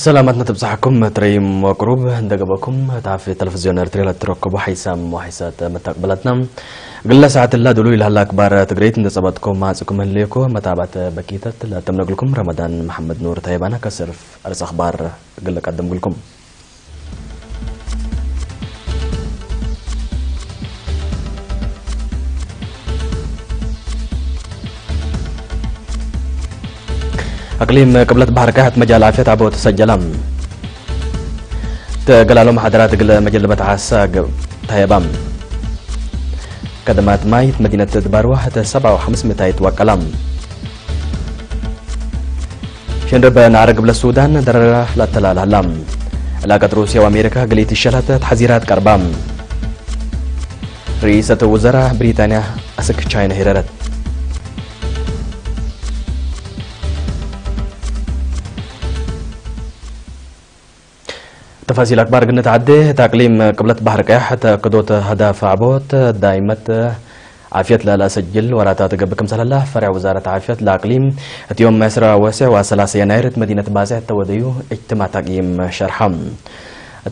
سلامتنا تبصحكم تريم وقروب دقبكم تعرف تلفزيون ارتريلا تركبوا حيسام وحيسات متقبلتنا قلنا ساعة الله دلوي لهلا أكبر تقريت نتصبتكم معكم الليكو متابعة بكيتة لا تمنق لكم رمضان محمد نور تايبانا كسرف أرس أخبار قلنا قدم لكم أقليم قبلت بحر كهت مجال عافية عبو تسجلام تقلالو محاضرات قل مجل بتعاسا تايبام كدمات مايت مدينة دبارو حتى 7.5 يتوكلام شنرب نعرق قبل السودان درر لا تلال هلام علاقة روسيا وأمريكا قليت الشلهة تحذيرات كربام رئيسة وزراء بريطانيا أسك تشاينا هيررت تفاصيل أكبر قلنا تعدي تقليم قبلة بحر كاح حتى قدوت هدف عبوت دائمة عافية لا سجل وراتات قبكم سهل الله فرع وزارة عافية الأقليم يوم مسرى واسع و3 يناير مدينة بازع توديو اجتماع تقييم شرحم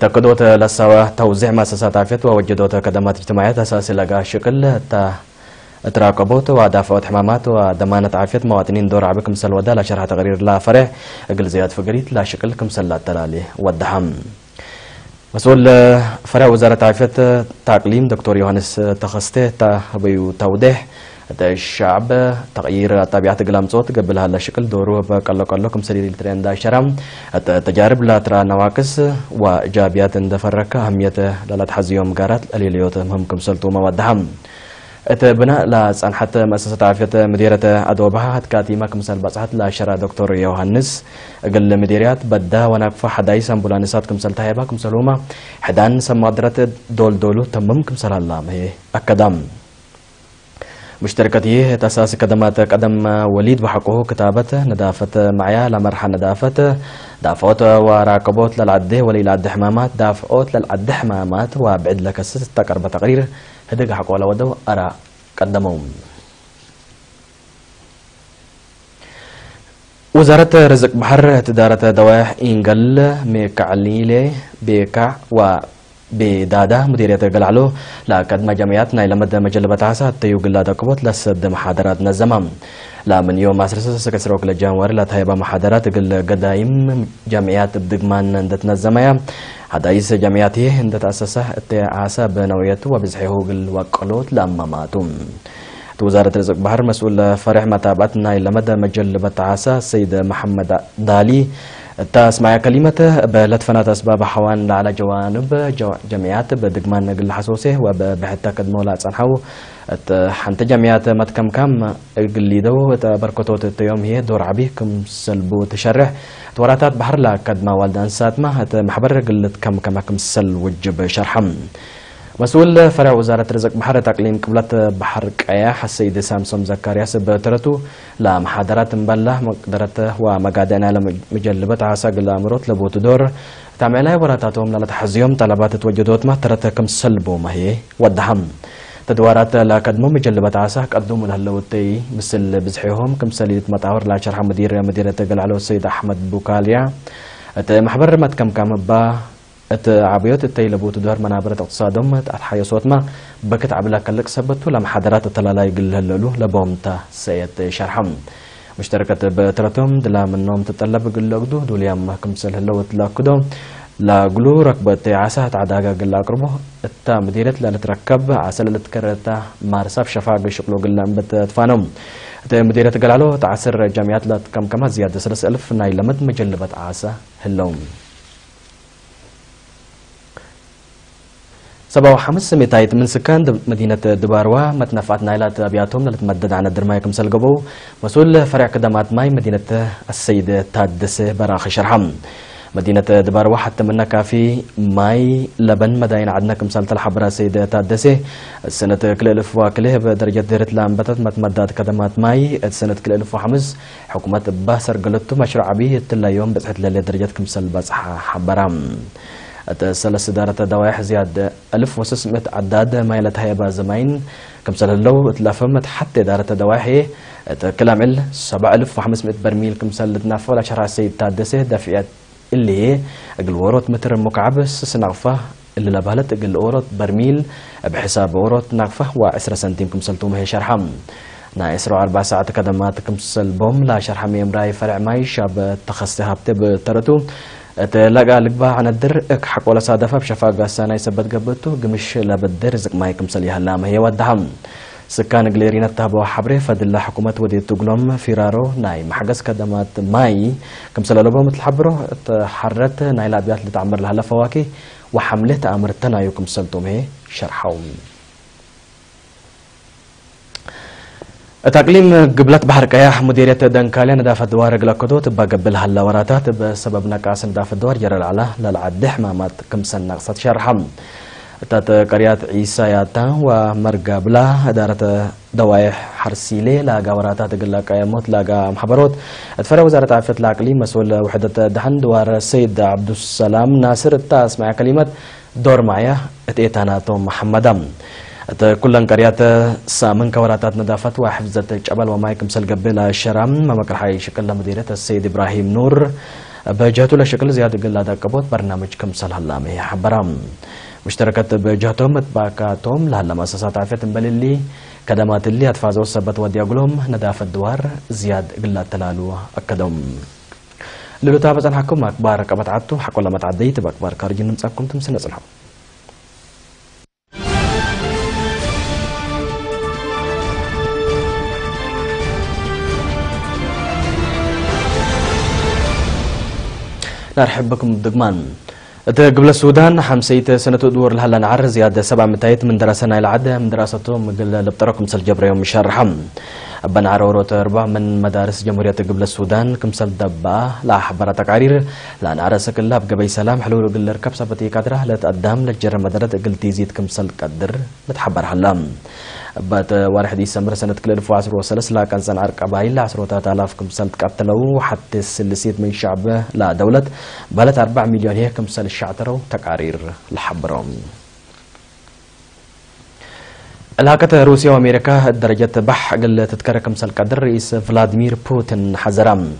تقدوت لسوا توزيع مؤسسات عافية ووجدوت خدمات اجتماعية أساس لقى شكل تراقبوت ودافعات حمامات وضمانة عافية مواطنين دور عبكم سلودا لا شرح تقرير لا فرع اقل زياد فقريت لا شكلكم سلا تلالي والدحم مسؤول فرع وزارة عافية تقليم دكتور يوهانس تخسته تبيو توضيح الشعب تغيير طبيعة قلام صوت قبلها لا شكل دوره بقلو كم سليل ترين دا شرم التجارب لا ترى نواقص وإيجابيات دفرك أهمية لا تحزيوم قارات اليليوت مهمكم سلطو مودهم بناء لصنحة مؤسسة عافية مديرة أدوبها كاتيما كمسال بصحت لشرع دكتور يوهانس قل مديريات بدا ونقفة حدايس أمبولانسات كمسال تهيبا كمسالوما حدان سمادرات دولو تمم كمسال الله هي أكدام مشتركته تأساس خدمات قدم وليد وحقه كتابة نظافة معيا لمرحة نظافة دافعات وراقبات للعده وليلاد حمامات دافعات للعد حمامات وبعد لك تقرب تقرير هدق حق ولا ودو أرى قدمهم وزارة رزق بحر تدارة دوائح إنجل ميكعليلي بيكع و بدادا مديرية قلعلو لقد جمعيات نايل مدى مجلة بتعاسة تيو قلادة قبوت لسد محاضرات نزمام لا من يوم أسرسة سكسروك للجانوار لا تهيبا محاضرات قل قدايم جمعيات بدقمان اندت نزمايا حدايس جمعياته اندت أساسة التعاسة بنويته وبزحيه قل وقلوت لأماماتهم وزارة رزق بحر مسؤول فرح متابعة نايل مدى مجلة بتعاسة السيد محمد دالي تسمع كلمته بلتفنات أسباب حوان على جوانب جمعيات بدقمان نقل حسوسه وبحتى قد مولا تصنحو حنت جمعيات متكم كم قليدو بركوتوت اليوم هي دور عبيكم سلبو تشرح توراتات بحر لا قد ما والدان ساتما محبر قلت كم سل وجب شرحم مسؤول فرع وزارة رزق بحر تقليم قبلة بحر قياح السيد سامسون زكارياس بترتو لا محاضرات مبلة مقدرته ومقادنا لمجلبة عساق الأمروت لبوت دور تعملها وراتاتهم لتحزيهم طلبات توجدوت ما ترتكم سلبو ما هي ودهم تدوارات لا قدموا مجلبة عساق قدموا لهاللوتي مثل بزحيهم كم سليت مطاور لا شرح مديرة قلعلو السيد أحمد بوكاليا محبر متكم كام با عبيات التيلبوت دور منابرة اقتصادهم تحيا صوت ما بكت عبلا كلك سبتو لمحاضرات التلالا يقل هللو لبومتا سيد شرحم مشتركة بترتهم دلا منهم تطلب قل لقدو دوليام محكم سل هلو تلاقدو لا قلو ركبة عاسة تعداقا قل أقربو التا مديرة لنتركب عاسة لتكرتا مارساف شفاق شقلو قل أنبت تفانهم مديرة قلالو تعسر جامعات لتكم زيادة 3000 نايلمت مجلبة عاسة هلوم 7.5 من سكان مدينة دباروا متنفعت نايلات أبياتهم لتمدد عن الدرماية كمسل قبو مسؤول فرع قدمات ماي مدينة السيد تادس براخي شرحم مدينة دباروا حتى منا كافي ماي لبن مداين عدنا كمسل تلحبرا السيد تادس السنة كل ألف وكله بدرجة ديرت لامبتت متمدد قدمات ماي السنة كل ألف وحمس حكومة باسر قلتو مشروع بيه تلا يوم بسحت لدرجة كمسل بصحة حبرام الثلاث إدارة دوائح زياد 1600 عداد ما يلتهي بازمين كمسل اللو تلافمت حتى إدارة دوائحي كلام 7500 برميل كمسل تنافع لشرع السيد تادسه دفعت اللي أقل وروت متر مكعب سنغفة اللي لبالت أقل وروت برميل بحساب وروت نغفة و10 سنتيم كمسلتوم هي شرحم نا إسرو 4 ساعات كدمات كمسل بوم لا شرحم يمراي فرع ماي شاب تخصها بتب ترتو تلاقى لقبا عن الدر حق ولا صادفة بشفاقة سانا يثبت قبته قمش لبدر زق ماي كمسل يهلام هي ودهم سكان قليرين التهبوا حبري فدل حكومة ودي تقلم فيرارو ناي محقس كدمات ماي كمسل لبو مثل حبرو تحرت ناي الأبيات اللي تعمر لها لفواكي وحملت أمر تنايو كمسلتهم هي شرحهم تقليم قبلت بحر كياح مديرية دنكالي ندافة دوار قلقدو تبا قبل هالوراتات بسبب نقاس ندافة دوار جرى العلا للعدح مامات كمسن نقصة شرحم تات قريات عيساياتا ومرقابلا إدارة دوايح حرسيلي لاقا وراتات قلق يموت لاقا محبروت اتفرع وزارة عافية العقليم مسؤول وحدة دحن دوار السيد عبد السلام ناصر التاس مع كلمة دور معايا اتيتاناتو محمدام كلن قريات سامن كوراتات نظافة وحفظة جبل وما يكمسل قبل الشرام ما مكر حي شكل مديرية السيد إبراهيم نور بجهته لشكل زيادة قلادة كبوت برنامج كمسل هلامي حبرام مشتركات بجهتهم اتباكاتهم لهلا مؤسسات عافية بللي كدمات اللي اتفازوا السبت ودياقلهم ندافة دوار زياد قلاد تلالو أكدهم للو تابعا حكم أكبار كبت عدتو حكو لما تعديت بأكبار كارجين نمساكم تمسنة صنحو نرحب بكم بدقمان قبل السودان حمسيت سنة دور لهلا نعر زيادة 700 من دراسنا العادة من دراسته قبل لبطركم سل جبر يوم شرحم بنعر وروت 4 من مدارس جمهورية قبل السودان كمسل دبا لا حبرة تقارير لا نعرس كلها بقبي سلام حلول قل ركب سبتي قدره لتقدم لجر مدرة قل تيزيد كمسل قدر لتحبر حلام بات 1 ديسمبر سنة 2013 لا كان سنعر قبائل 10,000 كمسل تقتلوا حتى السلسيت من شعب لا دولة بلت 4 مليون هي كمسل الشعترو تقارير الحبرهم الهاكة روسيا وأمريكا درجة بح قل تذكر كمسل قدر رئيس فلاديمير بوتين حذرم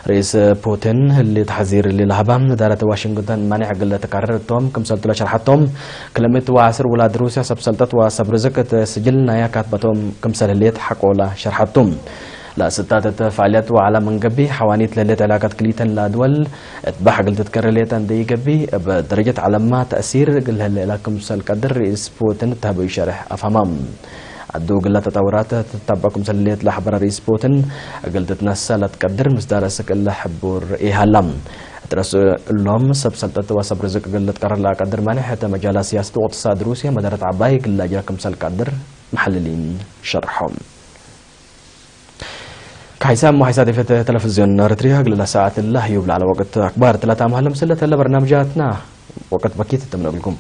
رئيس بوتين اللي تحذير اللي لهبام دارة واشنطن مانع قل تكرر توم كمسل تلا شرحتهم كلمة وعسر ولاد روسيا سبسلتت وسبرزك سجل نايا كاتبتهم كمسل اللي تحقوا له شرحتهم لا ستات فعاليات وعلى منقبي حوانيت لليت علاقات كليتا لا دول اتباح قلت تذكر ليتان دي قبي بدرجة علامة تأثير قل هللاكم سالقدر رئيس بوتين تهبو يشارح أفهمام عدو قلة تطورات تتبعكم سليت لحبر رئيس بوتين قلت تنسى لتقدر مصدارسك اللي حبور إيهالام ترسو اللهم سبسلتت وسبرزك قلت قرر لا قدر ماني حتى مجال سياسة واقتصاد روسيا مدارة عباي قلت جاكم سالقدر محللين شرحهم كحسام محيسات في تلفزيون رتريها قلنا ساعة الله يبلع على وقت أكبر 3 مهلم سلة برنامجاتنا وقت بكيت تمنى لكم